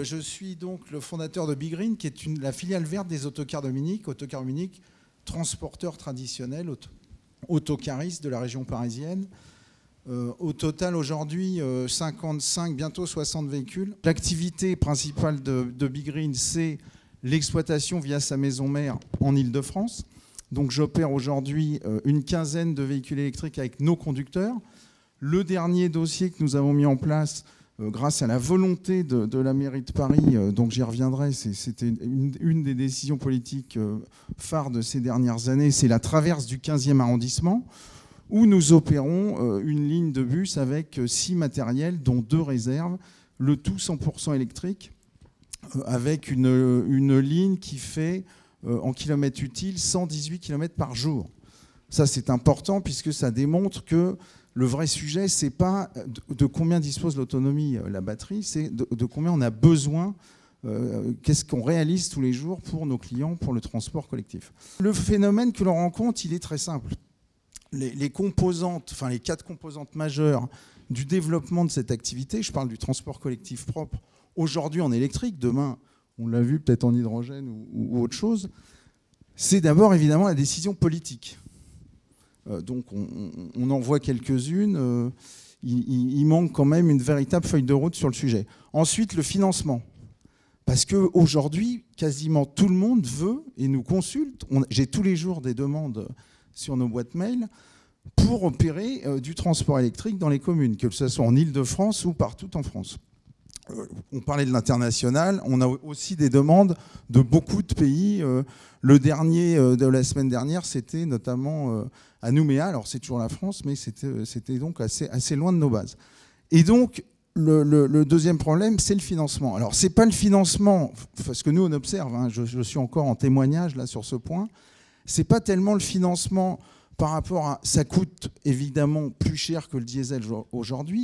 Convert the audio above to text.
Je suis donc le fondateur de BeGreen, qui est la filiale verte des autocars Dominique. Autocars Dominique, transporteur traditionnel, autocariste de la région parisienne. Au total, aujourd'hui, 55, bientôt 60 véhicules. L'activité principale de BeGreen, c'est l'exploitation via sa maison mère en Île-de-France. Donc j'opère aujourd'hui une quinzaine de véhicules électriques avec nos conducteurs. Le dernier dossier que nous avons mis en place, grâce à la volonté de la mairie de Paris, donc j'y reviendrai, c'était une des décisions politiques phares de ces dernières années, c'est la traverse du 15e arrondissement, où nous opérons une ligne de bus avec 6 matériels, dont 2 réserves, le tout 100% électrique, avec une ligne qui fait, en kilomètres utiles, 118 km par jour. Ça, c'est important puisque ça démontre que le vrai sujet, ce n'est pas de combien dispose l'autonomie, la batterie, c'est de combien on a besoin, qu'est-ce qu'on réalise tous les jours pour nos clients, pour le transport collectif. Le phénomène que l'on rencontre, il est très simple. Les composantes, enfin les 4 composantes majeures du développement de cette activité, je parle du transport collectif propre, aujourd'hui en électrique, demain, on l'a vu peut-être en hydrogène ou autre chose, c'est d'abord évidemment la décision politique. Donc on en voit quelques-unes. Il manque quand même une véritable feuille de route sur le sujet. Ensuite, le financement. Parce qu'aujourd'hui, quasiment tout le monde veut et nous consulte. J'ai tous les jours des demandes sur nos boîtes mail pour opérer du transport électrique dans les communes, que ce soit en Île-de-France ou partout en France. On parlait de l'international, on a aussi des demandes de beaucoup de pays. Le dernier de la semaine dernière, c'était notamment à Nouméa. Alors c'est toujours la France, mais c'était donc assez loin de nos bases. Et donc le deuxième problème, c'est le financement. Alors c'est pas le financement, parce que nous on observe, hein, je suis encore en témoignage là sur ce point, c'est pas tellement le financement par rapport à... Ça coûte évidemment plus cher que le diesel aujourd'hui.